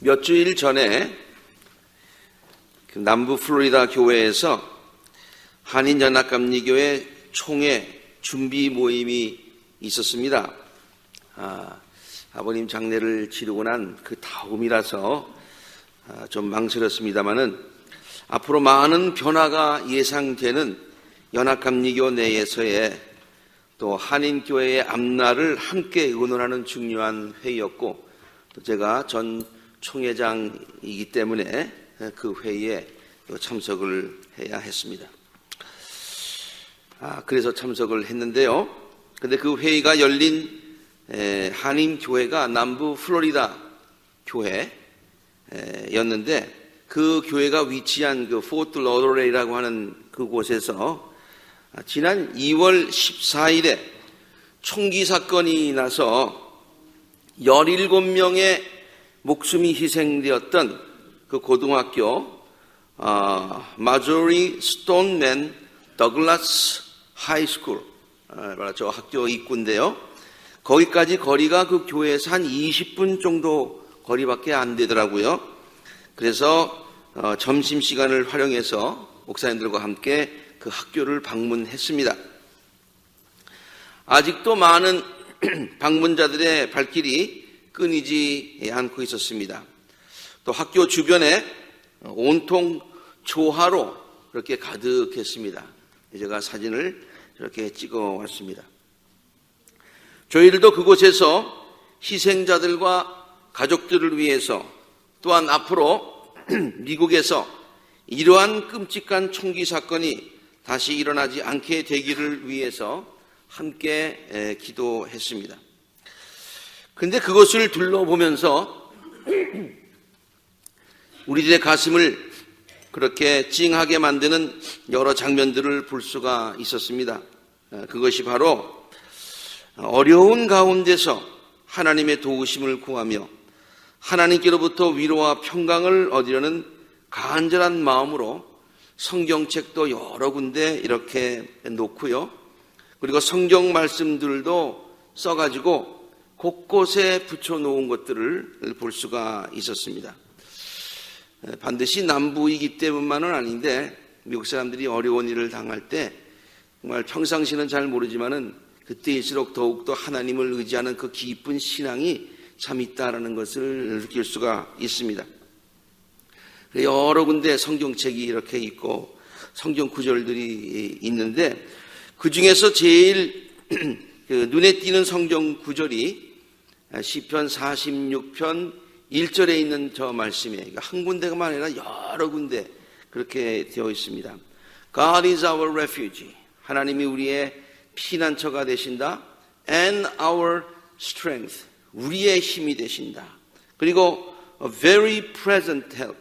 몇 주일 전에 남부 플로리다 교회에서 한인연합감리교회 총회 준비 모임이 있었습니다. 아버님 장례를 치르고 난 그 다음이라서 좀 망설였습니다마는 앞으로 많은 변화가 예상되는 연합감리교 내에서의 또 한인교회의 앞날을 함께 의논하는 중요한 회의였고, 또 제가 전 총회장이기 때문에 그 회의에 참석을 해야 했습니다. 그래서 참석을 했는데요. 근데 그 회의가 열린 한인교회가 남부 플로리다 교회였는데, 그 교회가 위치한 그 포트 로더레이라고 하는 그곳에서 지난 2월 14일에 총기 사건이 나서 17명의 목숨이 희생되었던 그 고등학교 마조리 스톤맨 더글라스 하이스쿨, 저 학교 입구인데요. 거기까지 거리가 그 교회에서 한 20분 정도 거리밖에 안 되더라고요. 그래서 점심시간을 활용해서 목사님들과 함께 그 학교를 방문했습니다. 아직도 많은 방문자들의 발길이 끊이지 않고 있었습니다. 또 학교 주변에 온통 조화로 그렇게 가득했습니다. 제가 사진을 이렇게 찍어 왔습니다. 저희들도 그곳에서 희생자들과 가족들을 위해서, 또한 앞으로 미국에서 이러한 끔찍한 총기 사건이 다시 일어나지 않게 되기를 위해서 함께 기도했습니다. 그런데 그것을 둘러보면서 우리들의 가슴을 그렇게 찡하게 만드는 여러 장면들을 볼 수가 있었습니다. 그것이 바로 어려운 가운데서 하나님의 도우심을 구하며 하나님께로부터 위로와 평강을 얻으려는 간절한 마음으로 성경책도 여러 군데 이렇게 놓고요. 그리고 성경 말씀들도 써가지고 곳곳에 붙여놓은 것들을 볼 수가 있었습니다. 반드시 남부이기 때문만은 아닌데, 미국 사람들이 어려운 일을 당할 때 정말 평상시는 잘 모르지만은 그때일수록 더욱더 하나님을 의지하는 그 깊은 신앙이 참 있다라는 것을 느낄 수가 있습니다. 여러 군데 성경책이 이렇게 있고 성경 구절들이 있는데, 그 중에서 제일 눈에 띄는 성경 구절이 시편 46편 1절에 있는 저 말씀이에요. 한 군데가 아니라 여러 군데 그렇게 되어 있습니다. God is our refuge. 하나님이 우리의 피난처가 되신다. And our strength. 우리의 힘이 되신다. 그리고 a very present help.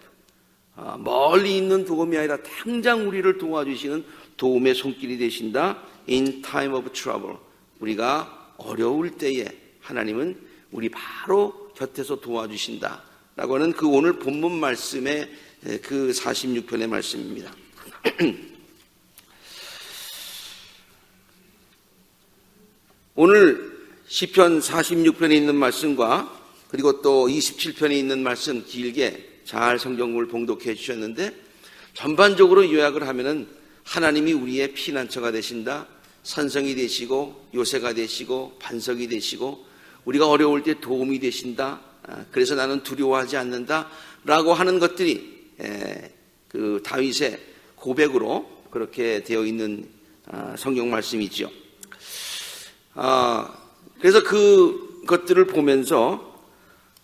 멀리 있는 도움이 아니라 당장 우리를 도와주시는 도움의 손길이 되신다. In time of trouble. 우리가 어려울 때에 하나님은 우리 바로 곁에서 도와주신다 라고 하는 그 오늘 본문 말씀의 그 46편의 말씀입니다. 오늘 시편 46편에 있는 말씀과 그리고 또 27편에 있는 말씀 길게 잘 성경을 봉독해 주셨는데, 전반적으로 요약을 하면은 하나님이 우리의 피난처가 되신다, 선성이 되시고 요새가 되시고 반석이 되시고 우리가 어려울 때 도움이 되신다, 그래서 나는 두려워하지 않는다 라고 하는 것들이 그 다윗의 고백으로 그렇게 되어 있는 성경 말씀이죠. 그래서 그 것들을 보면서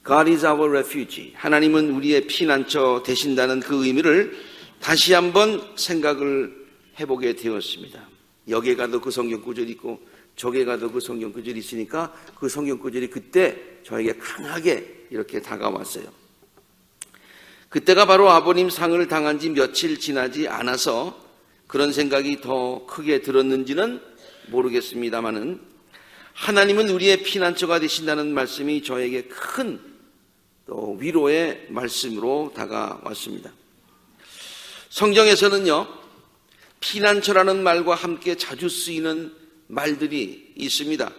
God is our refuge. 하나님은 우리의 피난처 되신다는 그 의미를 다시 한번 생각을 해보게 되었습니다. 여기에 가도 그 성경 구절이 있고 저기에 가도 그 성경 구절이 있으니까 그 성경 구절이 그때 저에게 강하게 이렇게 다가왔어요. 그때가 바로 아버님 상을 당한 지 며칠 지나지 않아서 그런 생각이 더 크게 들었는지는 모르겠습니다만은, 하나님은 우리의 피난처가 되신다는 말씀이 저에게 큰 또 위로의 말씀으로 다가왔습니다. 성경에서는요, 피난처라는 말과 함께 자주 쓰이는 말들이 있습니다.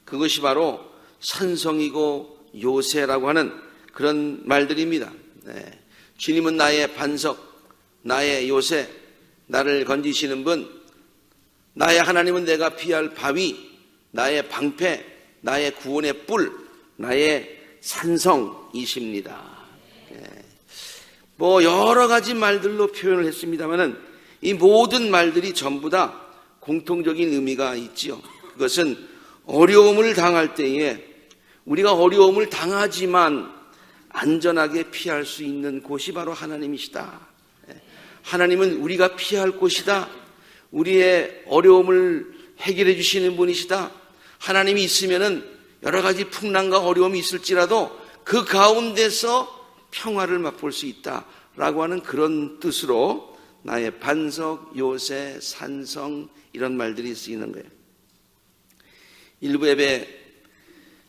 그것이 바로 산성이고 요새라고 하는 그런 말들입니다. 네. 주님은 나의 반석, 나의 요새, 나를 건지시는 분, 나의 하나님은 내가 피할 바위, 나의 방패, 나의 구원의 뿔, 나의 산성이십니다. 뭐 여러 가지 말들로 표현을 했습니다만은 이 모든 말들이 전부 다 공통적인 의미가 있지요. 그것은 어려움을 당할 때에 우리가 어려움을 당하지만 안전하게 피할 수 있는 곳이 바로 하나님이시다. 하나님은 우리가 피할 곳이다. 우리의 어려움을 해결해 주시는 분이시다. 하나님이 있으면은 여러 가지 풍랑과 어려움이 있을지라도 그 가운데서 평화를 맛볼 수 있다라고 하는 그런 뜻으로 나의 반석, 요새, 산성 이런 말들이 쓰이는 거예요. 일부 예배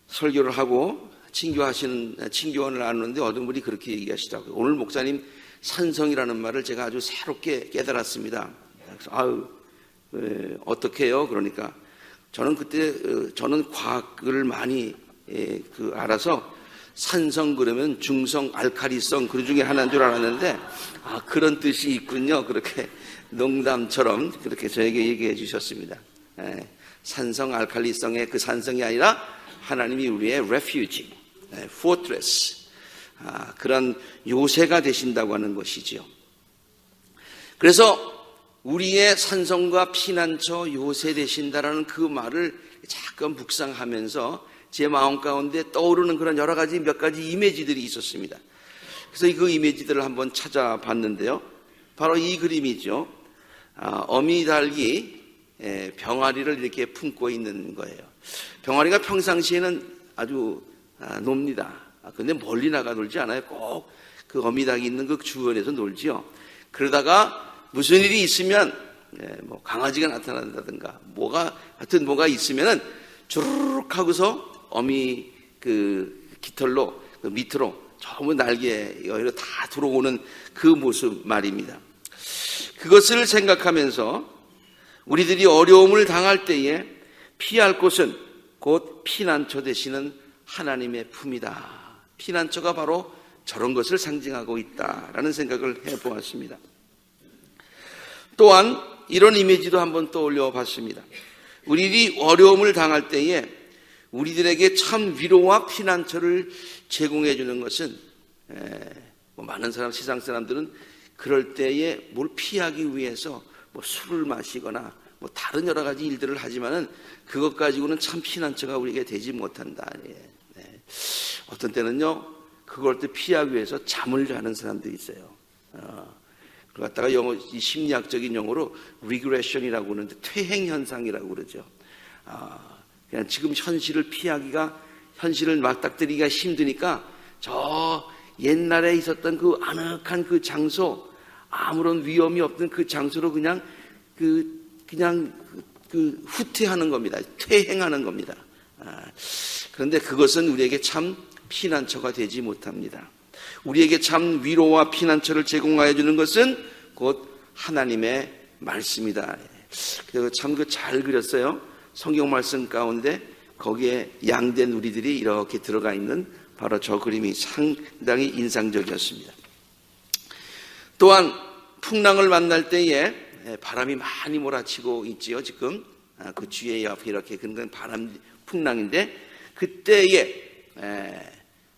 설교를 하고 친교원을 나누는데 어떤 분이 그렇게 얘기하시더라고요. 오늘 목사님 산성이라는 말을 제가 아주 새롭게 깨달았습니다. 그래서 어떻게 해요? 그러니까 저는 그때 저는 과학을 많이 알아서 산성 그러면 중성, 알칼리성 그 중에 하나인 줄 알았는데 그런 뜻이 있군요. 그렇게 농담처럼 그렇게 저에게 얘기해 주셨습니다. 산성, 알칼리성의 그 산성이 아니라 하나님이 우리의 refuge, fortress, 그런 요새가 되신다고 하는 것이지요. 그래서 우리의 산성과 피난처 요새 되신다라는 그 말을 잠깐 묵상하면서 제 마음 가운데 떠오르는 그런 여러 가지 몇 가지 이미지들이 있었습니다. 그래서 그 이미지들을 한번 찾아봤는데요. 바로 이 그림이죠. 어미닭이 병아리를 이렇게 품고 있는 거예요. 병아리가 평상시에는 아주 놉니다. 근데 멀리 나가 놀지 않아요. 꼭 그 어미닭이 있는 그 주변에서 놀지요. 그러다가 무슨 일이 있으면 뭐 강아지가 나타난다든가 하여튼 뭐가 있으면은 주르륵 하고서 어미 그 깃털로 그 밑으로 전부 날개 여기로 다 들어오는 그 모습 말입니다. 그것을 생각하면서 우리들이 어려움을 당할 때에 피할 곳은 곧 피난처 되시는 하나님의 품이다. 피난처가 바로 저런 것을 상징하고 있다라는 생각을 해보았습니다. 또한 이런 이미지도 한번 떠올려 봤습니다. 우리들이 어려움을 당할 때에 우리들에게 참 위로와 피난처를 제공해 주는 것은 많은 세상 사람들은 그럴 때에 뭘 피하기 위해서 뭐 술을 마시거나 뭐 다른 여러 가지 일들을 하지만은 그것 가지고는 참 피난처가 우리에게 되지 못한다. 어떤 때는요 그걸 또 피하기 위해서 잠을 자는 사람들이 있어요. 그걸 갖다가 이 심리학적인 용어로 regression이라고 하는데 퇴행 현상이라고 그러죠. 그냥 지금 현실을 맞닥뜨리기가 힘드니까 저 옛날에 있었던 그 아늑한 그 장소, 아무런 위험이 없는 그 장소로 그냥 후퇴하는 겁니다. 퇴행하는 겁니다. 그런데 그것은 우리에게 참 피난처가 되지 못합니다. 우리에게 참 위로와 피난처를 제공하여 주는 것은 곧 하나님의 말씀이다. 그래서 참 잘 그렸어요. 성경 말씀 가운데 거기에 양된 우리들이 이렇게 들어가 있는 바로 저 그림이 상당히 인상적이었습니다. 또한 풍랑을 만날 때에 바람이 많이 몰아치고 있지요. 지금 그 주위에 옆에 이렇게 그런 풍랑인데 그때에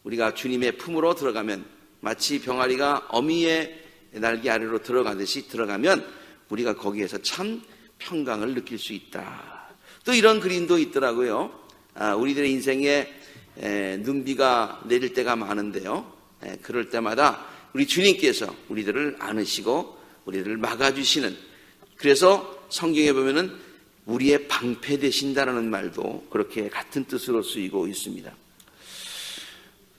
우리가 주님의 품으로 들어가면 마치 병아리가 어미의 날개 아래로 들어가듯이 들어가면 우리가 거기에서 참 평강을 느낄 수 있다. 또 이런 그림도 있더라고요. 우리들의 인생에 눈비가 내릴 때가 많은데요. 그럴 때마다 우리 주님께서 우리들을 안으시고 우리들을 막아주시는, 그래서 성경에 보면은 우리의 방패 되신다라는 말도 그렇게 같은 뜻으로 쓰이고 있습니다.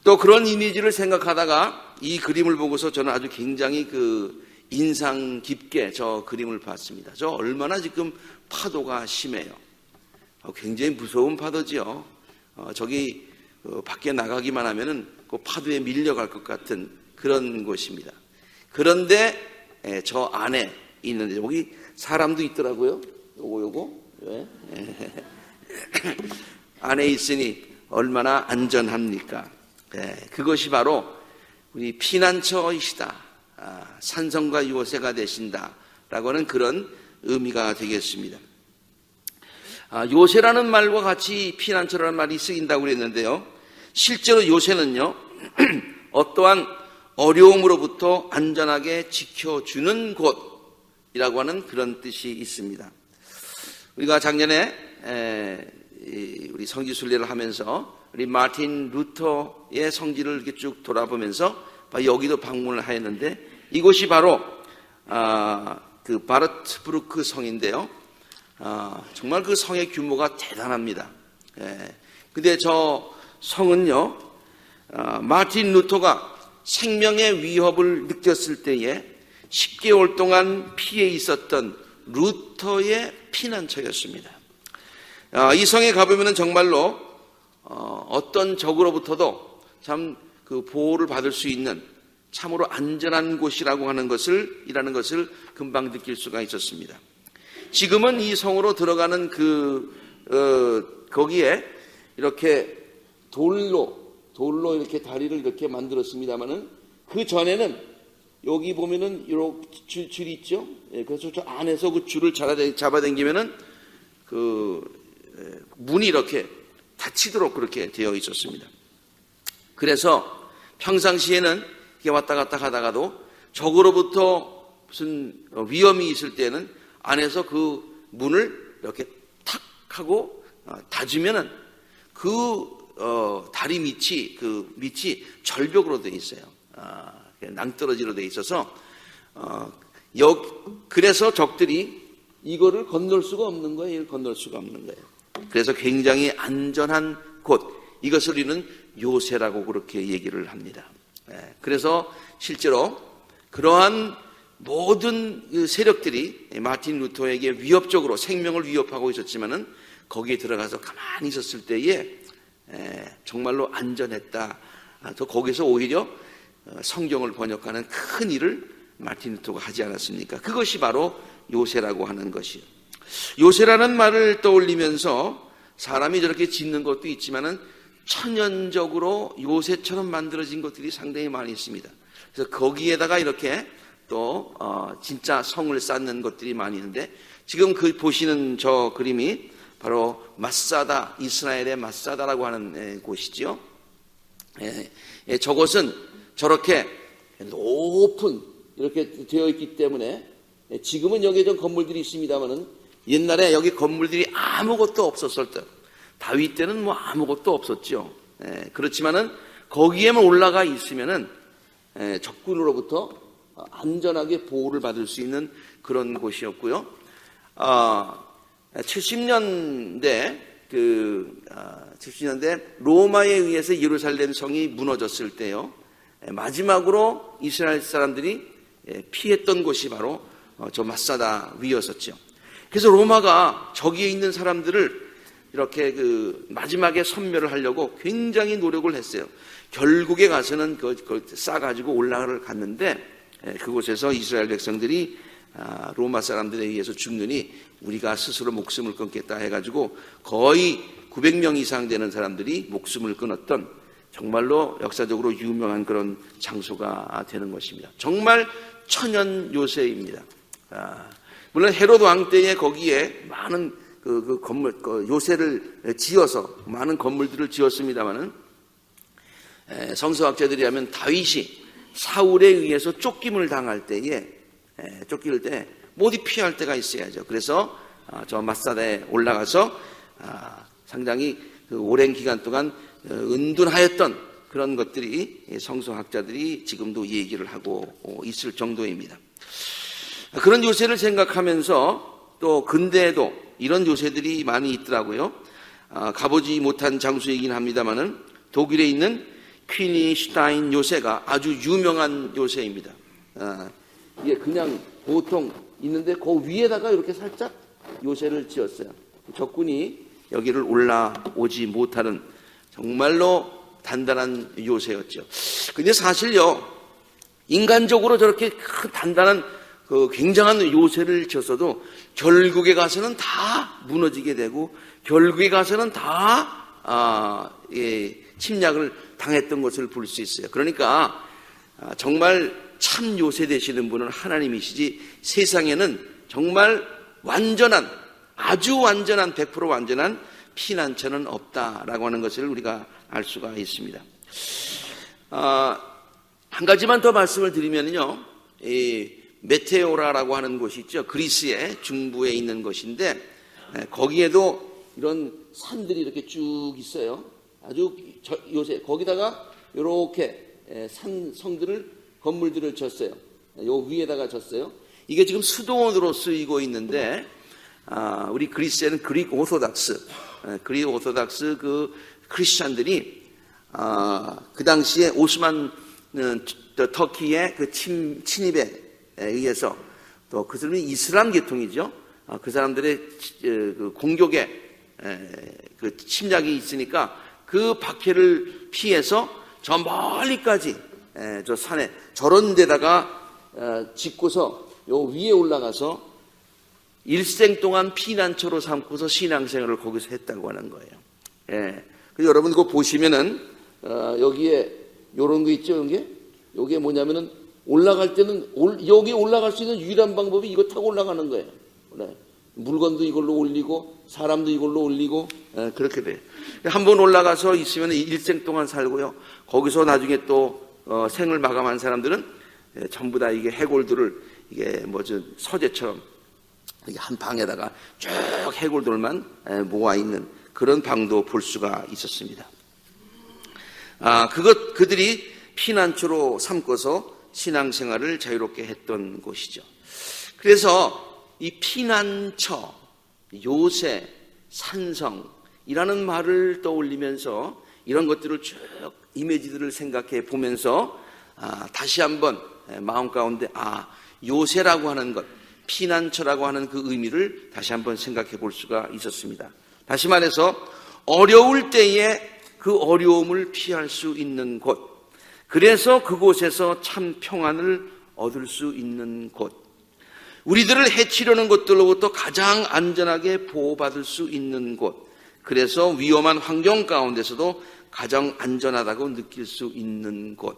또 그런 이미지를 생각하다가 이 그림을 보고서 저는 아주 굉장히 인상 깊게 저 그림을 봤습니다. 저 얼마나 지금 파도가 심해요. 굉장히 무서운 파도지요. 저기 밖에 나가기만 하면은 그 파도에 밀려갈 것 같은 그런 곳입니다. 그런데 저 안에 있는데 여기 사람도 있더라고요. 요거 안에 있으니 얼마나 안전합니까? 그것이 바로 우리 피난처이시다. 산성과 요새가 되신다라고 하는 그런 의미가 되겠습니다. 요새라는 말과 같이 피난처라는 말이 쓰인다고 그랬는데요. 실제로 요새는요, 어떠한 어려움으로부터 안전하게 지켜주는 곳이라고 하는 그런 뜻이 있습니다. 우리가 작년에 우리 성지 순례를 하면서 우리 마틴 루터의 성지를 이렇게 쭉 돌아보면서 여기도 방문을 하였는데, 이곳이 바로 그 바르트브루크 성인데요. 정말 그 성의 규모가 대단합니다. 근데 저 성은요, 마틴 루터가 생명의 위협을 느꼈을 때에 10개월 동안 피해 있었던 루터의 피난처였습니다. 이 성에 가보면 정말로 어떤 적으로부터도 참 그 보호를 받을 수 있는 참으로 안전한 곳이라고 하는 이라는 것을 금방 느낄 수가 있었습니다. 지금은 이 성으로 들어가는 거기에 이렇게 돌로 이렇게 다리를 이렇게 만들었습니다만은, 그 전에는 여기 보면은 이렇게 줄이 있죠. 그래서 저 안에서 그 줄을 잡아당기면은 문이 이렇게 닫히도록 그렇게 되어 있었습니다. 그래서 평상시에는 이렇게 왔다 갔다 하다가도 적으로부터 무슨 위험이 있을 때는 안에서 그 문을 이렇게 탁 하고 닫으면은 다리 밑이 절벽으로 되어 있어요. 낭떠러지로 되어 있어서 그래서 적들이 이거를 건널 수가 없는 거예요. 이걸 건널 수가 없는 거예요. 그래서 굉장히 안전한 곳, 이것을 우리는 요새라고 그렇게 얘기를 합니다. 그래서 실제로 그러한 모든 세력들이 마틴 루터에게 위협적으로 생명을 위협하고 있었지만은 거기에 들어가서 가만히 있었을 때에 정말로 안전했다. 또 거기서 오히려 성경을 번역하는 큰 일을 마틴 루터가 하지 않았습니까? 그것이 바로 요새라고 하는 것이에요. 요새라는 말을 떠올리면서 사람이 저렇게 짓는 것도 있지만은 천연적으로 요새처럼 만들어진 것들이 상당히 많이 있습니다. 그래서 거기에다가 이렇게 또 진짜 성을 쌓는 것들이 많이 있는데, 지금 보시는 저 그림이 바로 마사다, 이스라엘의 마사다라고 하는 곳이죠. 저것은 저렇게 높은 이렇게 되어 있기 때문에 지금은 여기에 좀 건물들이 있습니다만은 옛날에 여기 건물들이 아무것도 없었을 때, 다윗 때는 뭐 아무것도 없었죠. 그렇지만은 거기에만 올라가 있으면은 적군으로부터 안전하게 보호를 받을 수 있는 그런 곳이었고요. 70년대 로마에 의해서 예루살렘 성이 무너졌을 때요, 마지막으로 이스라엘 사람들이 피했던 곳이 바로 저 마사다 위였었죠. 그래서 로마가 저기에 있는 사람들을 이렇게 마지막에 섬멸을 하려고 굉장히 노력을 했어요. 결국에 가서는 그걸 싸가지고 올라가를 갔는데, 그곳에서 이스라엘 백성들이 로마 사람들에 의해서 죽느니 우리가 스스로 목숨을 끊겠다 해가지고 거의 900명 이상 되는 사람들이 목숨을 끊었던 정말로 역사적으로 유명한 그런 장소가 되는 것입니다. 정말 천연 요새입니다. 물론 헤롯 왕 때에 거기에 많은 건물, 요새를 지어서 많은 건물들을 지었습니다만은, 성서학자들이 하면 다윗이 사울에 의해서 쫓김을 당할 때에, 쫓길 때 모두 피할 때가 있어야죠. 그래서 저 마사다에 올라가서 상당히 오랜 기간 동안 은둔하였던 그런 것들이 성서학자들이 지금도 얘기를 하고 있을 정도입니다. 그런 요새를 생각하면서 또 근대에도 이런 요새들이 많이 있더라고요. 가보지 못한 장소이긴 합니다만은 독일에 있는 퀴니슈타인 요새가 아주 유명한 요새입니다. 이게 그냥 보통 있는데 그 위에다가 이렇게 살짝 요새를 지었어요. 적군이 여기를 올라오지 못하는 정말로 단단한 요새였죠. 근데 사실요, 인간적으로 저렇게 큰 단단한 굉장한 요새를 쳤어도 결국에 가서는 다 무너지게 되고 결국에 가서는 다 침략을 당했던 것을 볼 수 있어요. 그러니까 정말 참 요새 되시는 분은 하나님이시지 세상에는 정말 완전한, 아주 완전한, 100% 완전한 피난처는 없다라고 하는 것을 우리가 알 수가 있습니다. 한 가지만 더 말씀을 드리면요, 이 메테오라라고 하는 곳이 있죠. 그리스의 중부에 있는 것인데 거기에도 이런 산들이 이렇게 쭉 있어요. 아주 요새 거기다가 이렇게 성들을, 건물들을 졌어요. 요 위에다가 졌어요. 이게 지금 수도원으로 쓰이고 있는데 우리 그리스에는 그릭 오소닥스 그 크리스찬들이 그 당시에 오스만 터키의 그 침입에 의해서 또 그 사람이 이슬람 계통이죠. 그 사람들의 그 공격에 그 침략이 있으니까 그 박해를 피해서 저 멀리까지 저 산에 저런 데다가 짓고서 요 위에 올라가서 일생 동안 피난처로 삼고서 신앙생활을 거기서 했다고 하는 거예요. 그래서 여러분 그거 보시면은 여기에 요런 거 있죠. 여기에 뭐냐면은 올라갈 때는 여기 올라갈 수 있는 유일한 방법이 이거 타고 올라가는 거예요. 물건도 이걸로 올리고 사람도 이걸로 올리고 그렇게 돼요. 한번 올라가서 있으면 일생 동안 살고요. 거기서 나중에 또 생을 마감한 사람들은 전부 다 이게 해골들을 이게 서재처럼 이게 한 방에다가 쭉 해골들만 모아 있는 그런 방도 볼 수가 있었습니다. 그들이 피난처로 삼고서 신앙생활을 자유롭게 했던 곳이죠. 그래서 이 피난처, 요새, 산성이라는 말을 떠올리면서 이런 것들을 쭉 이미지들을 생각해 보면서 다시 한번 마음 가운데 요새라고 하는 것, 피난처라고 하는 그 의미를 다시 한번 생각해 볼 수가 있었습니다. 다시 말해서 어려울 때에 그 어려움을 피할 수 있는 곳, 그래서 그곳에서 참 평안을 얻을 수 있는 곳, 우리들을 해치려는 것들로부터 가장 안전하게 보호받을 수 있는 곳, 그래서 위험한 환경 가운데서도 가장 안전하다고 느낄 수 있는 곳.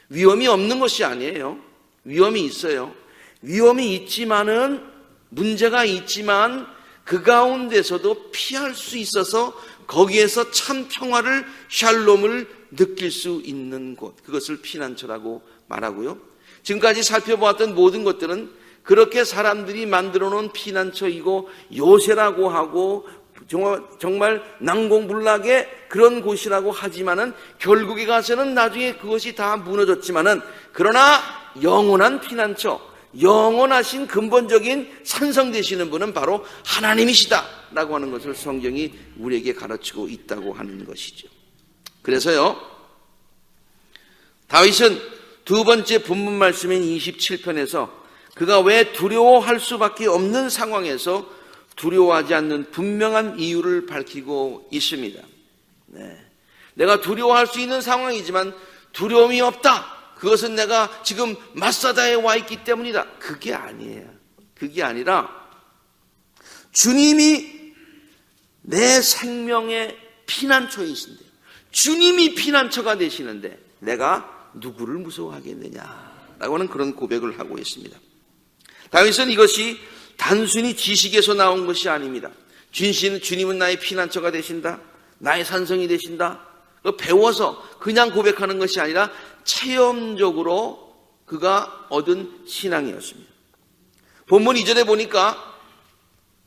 위험이 없는 것이 아니에요. 위험이 있어요. 위험이 있지만은, 문제가 있지만 그 가운데서도 피할 수 있어서 거기에서 참 평화를, 샬롬을 느낄 수 있는 곳, 그것을 피난처라고 말하고요. 지금까지 살펴보았던 모든 것들은 그렇게 사람들이 만들어 놓은 피난처이고 요새라고 하고 정말 난공불락의 그런 곳이라고 하지만은 결국에 가서는 나중에 그것이 다 무너졌지만은, 그러나 영원한 피난처, 영원하신 근본적인 산성 되시는 분은 바로 하나님이시다라고 하는 것을 성경이 우리에게 가르치고 있다고 하는 것이죠. 그래서요, 다윗은 두 번째 본문 말씀인 27편에서 그가 왜 두려워할 수밖에 없는 상황에서 두려워하지 않는 분명한 이유를 밝히고 있습니다. 내가 두려워할 수 있는 상황이지만 두려움이 없다. 그것은 내가 지금 마사다에 와 있기 때문이다. 그게 아니에요. 그게 아니라 주님이 내 생명의 피난처이신데, 주님이 피난처가 되시는데 내가 누구를 무서워하겠느냐라고 하는 그런 고백을 하고 있습니다. 다윗은 이것이 단순히 지식에서 나온 것이 아닙니다. 주님은 나의 피난처가 되신다, 나의 산성이 되신다, 배워서 그냥 고백하는 것이 아니라 체험적으로 그가 얻은 신앙이었습니다. 본문 2절에 보니까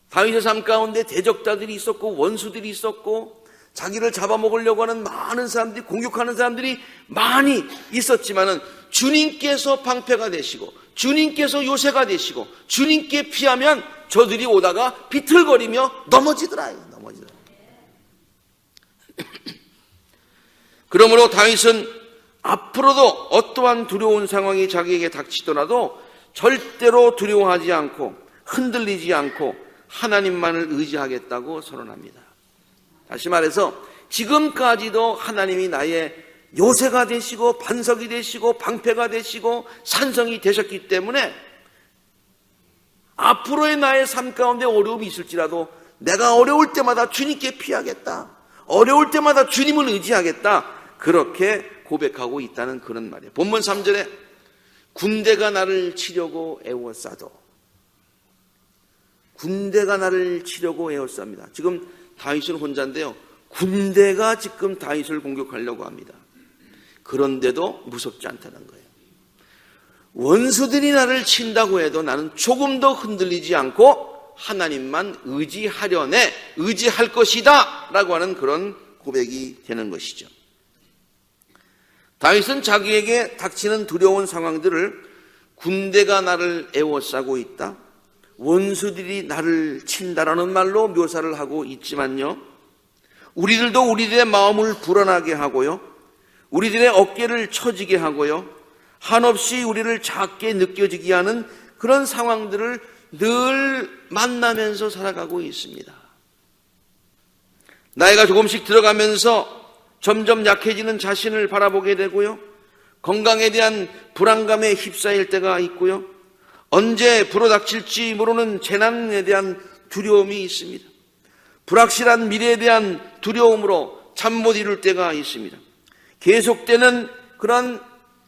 다윗의 삶 가운데 대적자들이 있었고 원수들이 있었고 자기를 잡아먹으려고 하는 많은 사람들이, 공격하는 사람들이 많이 있었지만은 주님께서 방패가 되시고 주님께서 요새가 되시고 주님께 피하면 저들이 오다가 비틀거리며 넘어지더라요. 그러므로 다윗은 앞으로도 어떠한 두려운 상황이 자기에게 닥치더라도 절대로 두려워하지 않고 흔들리지 않고 하나님만을 의지하겠다고 선언합니다. 다시 말해서 지금까지도 하나님이 나의 요새가 되시고 반석이 되시고 방패가 되시고 산성이 되셨기 때문에 앞으로의 나의 삶 가운데 어려움이 있을지라도 내가 어려울 때마다 주님께 피하겠다. 어려울 때마다 주님을 의지하겠다. 그렇게 고백하고 있다는 그런 말이에요. 본문 3절에 군대가 나를 치려고 애워싸도, 군대가 나를 치려고 애워쌉니다. 지금 다윗은 혼자인데요, 군대가 지금 다윗을 공격하려고 합니다. 그런데도 무섭지 않다는 거예요. 원수들이 나를 친다고 해도 나는 조금 더 흔들리지 않고 하나님만 의지할 것이다 라고 하는 그런 고백이 되는 것이죠. 다윗은 자기에게 닥치는 두려운 상황들을 군대가 나를 애워싸고 있다, 원수들이 나를 친다라는 말로 묘사를 하고 있지만요, 우리들도 우리들의 마음을 불안하게 하고요, 우리들의 어깨를 처지게 하고요, 한없이 우리를 작게 느껴지게 하는 그런 상황들을 늘 만나면서 살아가고 있습니다. 나이가 조금씩 들어가면서 점점 약해지는 자신을 바라보게 되고요, 건강에 대한 불안감에 휩싸일 때가 있고요, 언제 불어닥칠지 모르는 재난에 대한 두려움이 있습니다. 불확실한 미래에 대한 두려움으로 잠 못 이룰 때가 있습니다. 계속되는 그런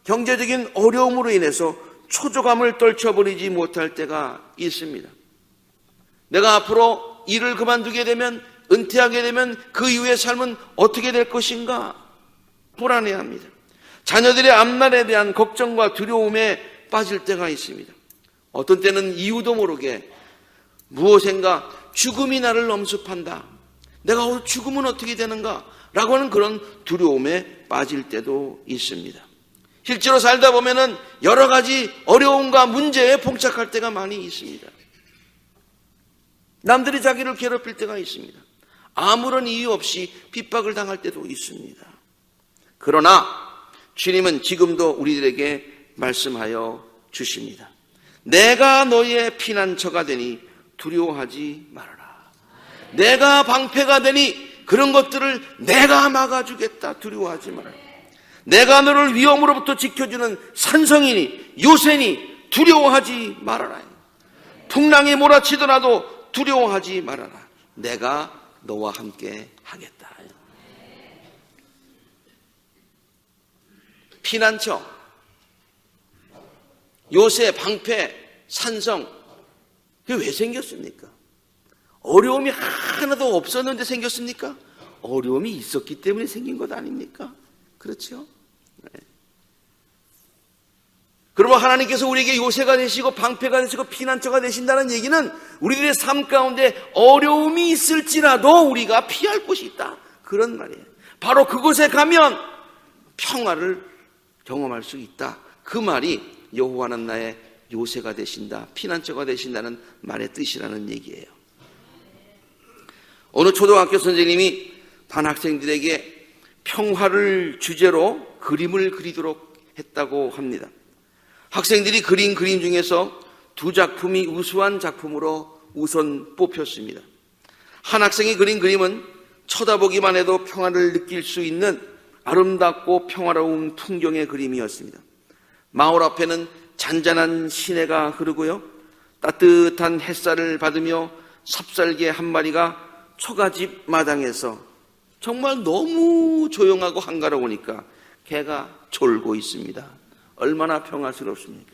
경제적인 어려움으로 인해서 초조감을 떨쳐버리지 못할 때가 있습니다. 내가 앞으로 일을 그만두게 되면, 은퇴하게 되면 그 이후의 삶은 어떻게 될 것인가 불안해합니다. 자녀들의 앞날에 대한 걱정과 두려움에 빠질 때가 있습니다. 어떤 때는 이유도 모르게 무엇인가 죽음이 나를 엄습한다, 내가 죽으면 어떻게 되는가 라고 하는 그런 두려움에 빠질 때도 있습니다. 실제로 살다 보면은 여러 가지 어려움과 문제에 봉착할 때가 많이 있습니다. 남들이 자기를 괴롭힐 때가 있습니다. 아무런 이유 없이 핍박을 당할 때도 있습니다. 그러나 주님은 지금도 우리들에게 말씀하여 주십니다. 내가 너희의 피난처가 되니 두려워하지 말아라. 내가 방패가 되니 그런 것들을 내가 막아주겠다. 두려워하지 말아라. 내가 너를 위험으로부터 지켜주는 산성이니 요새니 두려워하지 말아라. 풍랑이 몰아치더라도 두려워하지 말아라. 내가 너와 함께 하겠다. 피난처, 요새, 방패, 산성, 그게 왜 생겼습니까? 어려움이 하나도 없었는데 생겼습니까? 어려움이 있었기 때문에 생긴 것 아닙니까? 그렇죠? 네. 그러면 하나님께서 우리에게 요새가 되시고 방패가 되시고 피난처가 되신다는 얘기는 우리들의 삶 가운데 어려움이 있을지라도 우리가 피할 곳이 있다, 그런 말이에요. 바로 그곳에 가면 평화를 경험할 수 있다, 그 말이 여호와는 나의 요새가 되신다, 피난처가 되신다는 말의 뜻이라는 얘기예요. 어느 초등학교 선생님이 반 학생들에게 평화를 주제로 그림을 그리도록 했다고 합니다. 학생들이 그린 그림 중에서 두 작품이 우수한 작품으로 우선 뽑혔습니다. 한 학생이 그린 그림은 쳐다보기만 해도 평화를 느낄 수 있는 아름답고 평화로운 풍경의 그림이었습니다. 마을 앞에는 잔잔한 시내가 흐르고요, 따뜻한 햇살을 받으며 삽살개 한 마리가 초가집 마당에서 정말 너무 조용하고 한가로우니까 개가 졸고 있습니다. 얼마나 평화스럽습니까?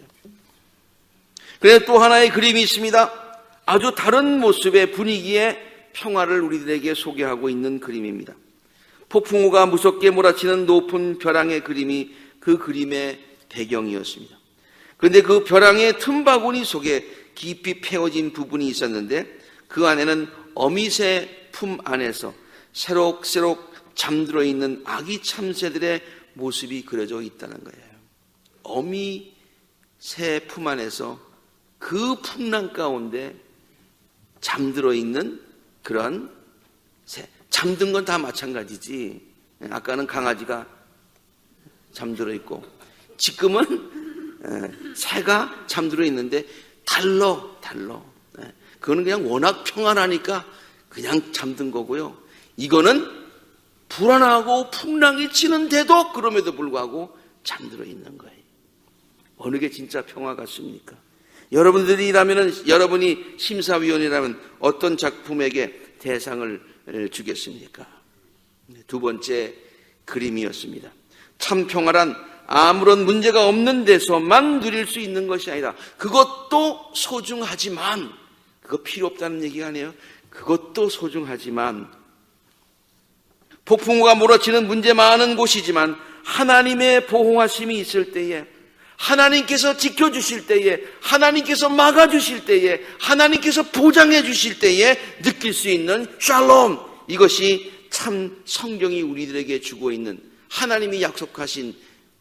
그런데 또 하나의 그림이 있습니다. 아주 다른 모습의 분위기의 평화를 우리들에게 소개하고 있는 그림입니다. 폭풍우가 무섭게 몰아치는 높은 벼랑의 그림이 그 그림의 배경이었습니다. 그런데 그 벼랑의 틈바구니 속에 깊이 패어진 부분이 있었는데 그 안에는 어미새 품 안에서 새록새록 잠들어 있는 아기 참새들의 모습이 그려져 있다는 거예요. 어미새 품 안에서 그 풍랑 가운데 잠들어 있는 그런 새. 잠든 건 다 마찬가지지. 아까는 강아지가 잠들어 있고 지금은 새가 잠들어 있는데 달러. 그거는 그냥 워낙 평안하니까 그냥 잠든 거고요. 이거는 불안하고 풍랑이 치는데도 그럼에도 불구하고 잠들어 있는 거예요. 어느 게 진짜 평화 같습니까? 여러분들이라면, 여러분이 심사위원이라면 어떤 작품에게 대상을 주겠습니까? 두 번째 그림이었습니다. 참 평화란 아무런 문제가 없는 데서만 누릴 수 있는 것이 아니라 그것도 소중하지만, 그거 필요 없다는 얘기가 아니에요. 그것도 소중하지만 폭풍우가 몰아치는 문제 많은 곳이지만 하나님의 보호하심이 있을 때에, 하나님께서 지켜주실 때에, 하나님께서 막아주실 때에, 하나님께서 보장해 주실 때에 느낄 수 있는 샬롬, 이것이 참 성경이 우리들에게 주고 있는, 하나님이 약속하신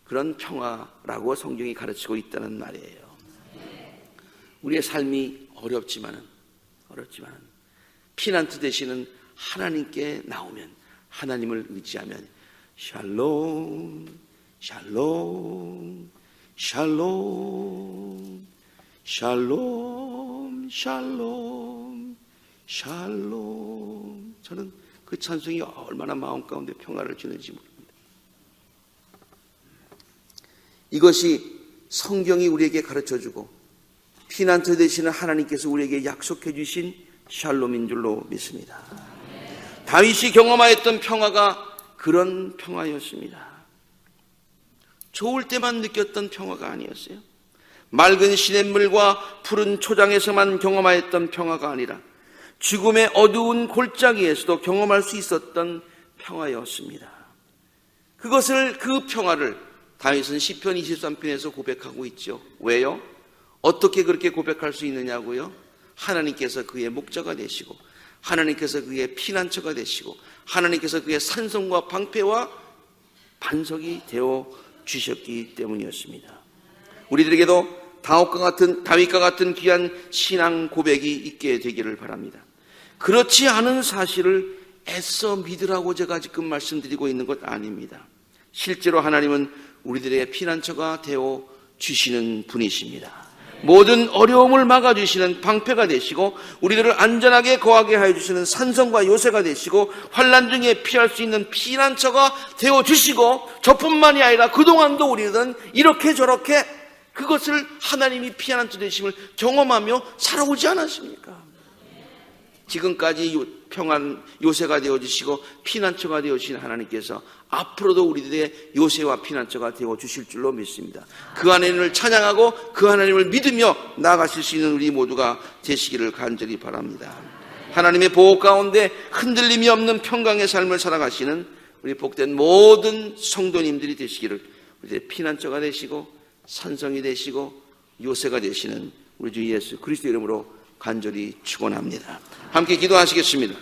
그런 평화라고 성경이 가르치고 있다는 말이에요. 우리의 삶이 어렵지만은 피난처 되시는 하나님께 나오면, 하나님을 의지하면 샬롬, 샬롬, 샬롬, 샬롬, 샬롬, 샬롬. 저는 그 찬송이 얼마나 마음 가운데 평화를 주는지 모릅니다. 이것이 성경이 우리에게 가르쳐주고 피난처 되시는 하나님께서 우리에게 약속해 주신 샬롬인 줄로 믿습니다. 다윗이 경험하였던 평화가 그런 평화였습니다. 좋을 때만 느꼈던 평화가 아니었어요. 맑은 시냇물과 푸른 초장에서만 경험하였던 평화가 아니라 죽음의 어두운 골짜기에서도 경험할 수 있었던 평화였습니다. 그 평화를 다윗은 시편 23편에서 고백하고 있죠. 왜요? 어떻게 그렇게 고백할 수 있느냐고요? 하나님께서 그의 목자가 되시고, 하나님께서 그의 피난처가 되시고, 하나님께서 그의 산성과 방패와 반석이 되어 주셨기 때문이었습니다. 우리들에게도 다윗과 같은 귀한 신앙 고백이 있게 되기를 바랍니다. 그렇지 않은 사실을 애써 믿으라고 제가 지금 말씀드리고 있는 것 아닙니다. 실제로 하나님은 우리들의 피난처가 되어 주시는 분이십니다. 모든 어려움을 막아주시는 방패가 되시고, 우리들을 안전하게 거하게 하여 주시는 산성과 요새가 되시고, 환난 중에 피할 수 있는 피난처가 되어 주시고, 저뿐만이 아니라 그동안도 우리는 이렇게 저렇게 그것을 하나님이 피난처 되심을 경험하며 살아오지 않았습니까? 지금까지 평안 요새가 되어주시고 피난처가 되어주신 하나님께서 앞으로도 우리들의 요새와 피난처가 되어주실 줄로 믿습니다. 그 하나님을 찬양하고 그 하나님을 믿으며 나아가실 수 있는 우리 모두가 되시기를 간절히 바랍니다. 하나님의 보호 가운데 흔들림이 없는 평강의 삶을 살아가시는 우리 복된 모든 성도님들이 되시기를, 우리의 피난처가 되시고 산성이 되시고 요새가 되시는 우리 주 예수 그리스도 이름으로 간절히 축원합니다. 함께 기도하시겠습니다.